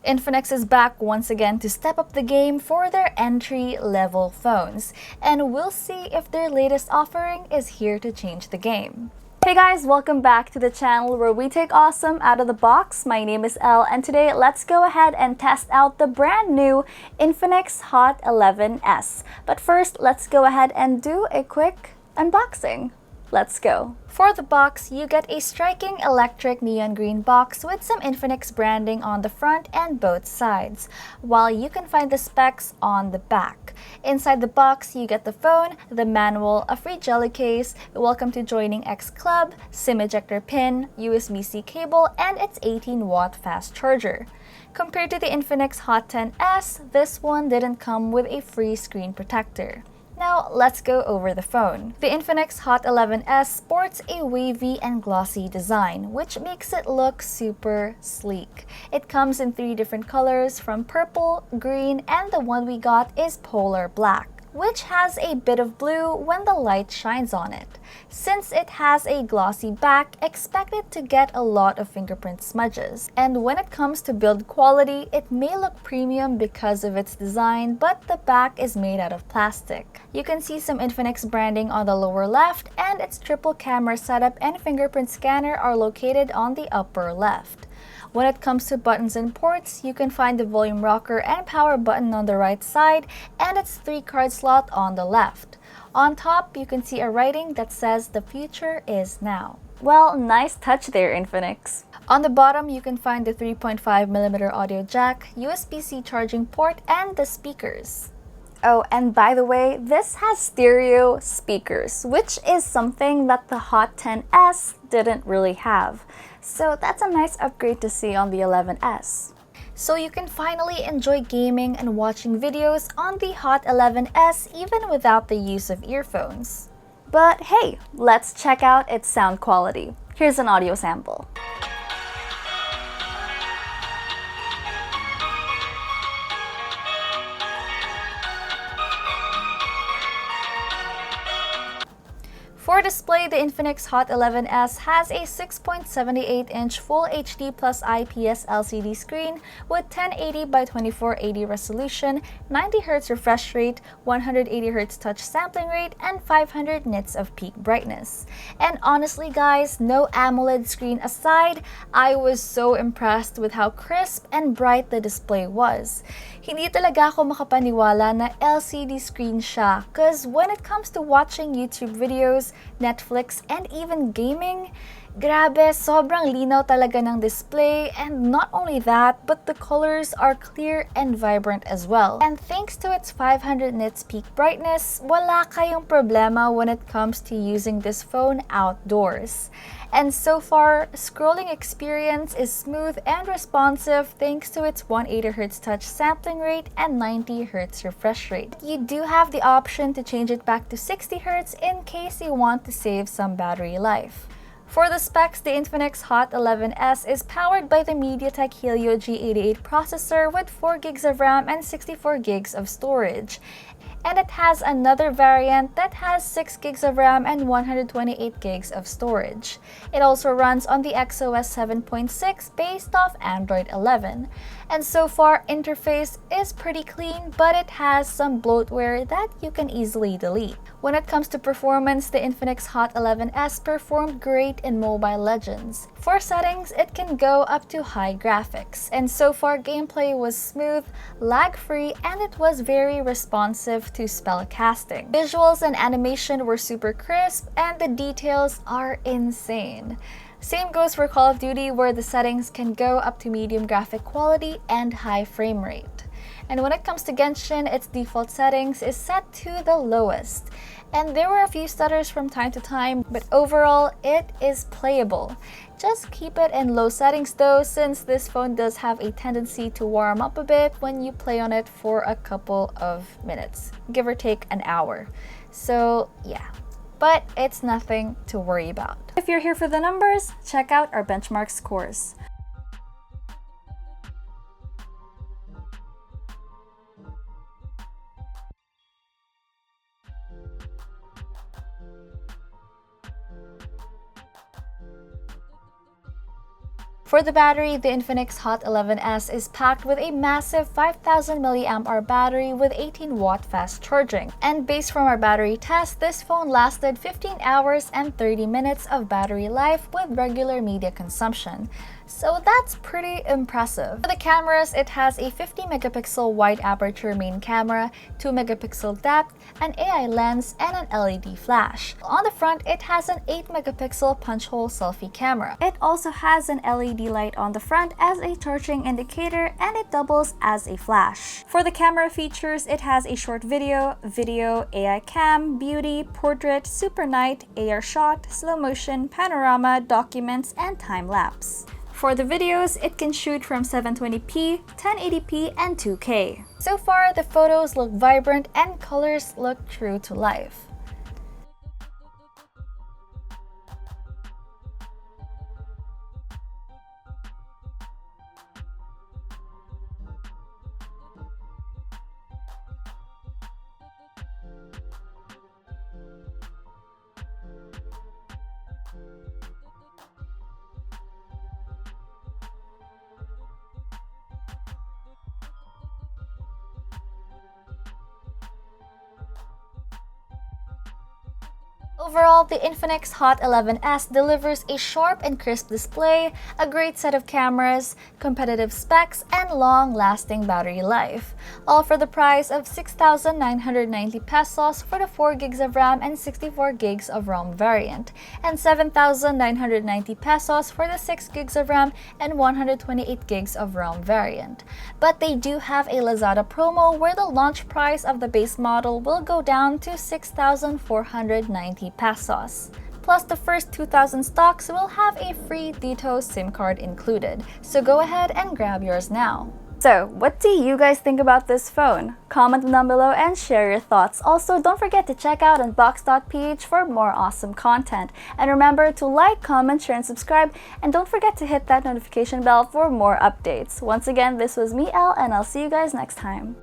Infinix is back once again to step up the game for their entry-level phones, and we'll see if their latest offering is here to change the game. Hey guys, welcome back to the channel where we take awesome out of the box. My name is Elle, and today let's go ahead and test out the brand new Infinix Hot11s. But first, let's go ahead and do a quick unboxing. Let's go. For the box, you get a striking electric neon green box with some Infinix branding on the front and both sides, while you can find the specs on the back. Inside the box, you get the phone, the manual, a free jelly case, welcome to joining X Club, SIM ejector pin, USB-C cable, and its 18-watt fast charger. Compared to the Infinix Hot10s, this one didn't come with a free screen protector. Now, let's go over the phone. The Infinix Hot11s sports a wavy and glossy design, which makes it look super sleek. It comes in 3 different colors, from purple, green, and the one we got is polar black, which has a bit of blue when the light shines on it. Since it has a glossy back, expect it to get a lot of fingerprint smudges. And when it comes to build quality, it may look premium because of its design, but the back is made out of plastic. You can see some Infinix branding on the lower left, and its triple camera setup and fingerprint scanner are located on the upper left. When it comes to buttons and ports, you can find the volume rocker and power button on the right side and its 3-card slot on the left. On top, you can see a writing that says the future is now. Well, nice touch there, Infinix. On the bottom, you can find the 3.5mm audio jack, USB-C charging port, and the speakers. Oh, and by the way, this has stereo speakers, which is something that the Hot10s didn't really have. So that's a nice upgrade to see on the 11s. So you can finally enjoy gaming and watching videos on the Hot11s even without the use of earphones. But hey, let's check out its sound quality. Here's an audio sample. For display, the Infinix Hot11s has a 6.78-inch Full HD Plus IPS LCD screen with 1080 by 2480 resolution, 90Hz refresh rate, 180Hz touch sampling rate, and 500 nits of peak brightness. And honestly guys, no AMOLED screen aside, I was so impressed with how crisp and bright the display was. Hindi talaga ako makapaniwala na LCD screen siya, cause when it comes to watching YouTube videos, Netflix, and even gaming, grabe, sobrang linaw talaga ng display, and not only that, but the colors are clear and vibrant as well. And thanks to its 500 nits peak brightness, wala kayong problema when it comes to using this phone outdoors. And so far, scrolling experience is smooth and responsive thanks to its 180Hz touch sampling rate and 90Hz refresh rate. You do have the option to change it back to 60Hz in case you want to save some battery life. For the specs, the Infinix Hot11s is powered by the MediaTek Helio G88 processor with 4GB of RAM and 64GB of storage. And it has another variant that has 6GB of RAM and 128GB of storage. It also runs on the XOS 7.6 based off Android 11. And so far, interface is pretty clean, but it has some bloatware that you can easily delete. When it comes to performance, the Infinix Hot11s performed great in Mobile Legends. For settings, it can go up to high graphics, and so far gameplay was smooth, lag-free, and it was very responsive to spell casting. Visuals and animation were super crisp, and the details are insane. Same goes for Call of Duty, where the settings can go up to medium graphic quality and high frame rate. And when it comes to Genshin, its default settings is set to the lowest. And there were a few stutters from time to time, but overall, it is playable. Just keep it in low settings though, since this phone does have a tendency to warm up a bit when you play on it for a couple of minutes, give or take an hour. So yeah, but it's nothing to worry about. If you're here for the numbers, check out our benchmark scores. For the battery, the Infinix Hot11s is packed with a massive 5000 mAh battery with 18-watt fast charging. And based from our battery test, this phone lasted 15 hours and 30 minutes of battery life with regular media consumption. So that's pretty impressive. For the cameras, it has a 50-megapixel wide aperture main camera, 2-megapixel depth, an AI lens, and an LED flash. On the front, it has an 8-megapixel punch-hole selfie camera. It also has an LED light on the front as a charging indicator, and it doubles as a flash. For the camera features, it has a short video, AI cam, beauty, portrait, super night, AR shot, slow motion, panorama, documents, and time-lapse. For the videos, it can shoot from 720p, 1080p, and 2K. So far, the photos look vibrant and colors look true to life. Overall, the Infinix Hot11s delivers a sharp and crisp display, a great set of cameras, competitive specs, and long-lasting battery life. All for the price of 6,990 pesos for the 4 gigs of RAM and 64 gigs of ROM variant, and 7,990 pesos for the 6 gigs of RAM and 128 gigs of ROM variant. But they do have a Lazada promo where the launch price of the base model will go down to 6,490 pesos. Plus, the first 2,000 stocks will have a free Dito SIM card included, so go ahead and grab yours now. So, what do you guys think about this phone? Comment down below and share your thoughts. Also, don't forget to check out unbox.ph for more awesome content. And remember to like, comment, share, and subscribe. And don't forget to hit that notification bell for more updates. Once again, this was me, Elle, and I'll see you guys next time.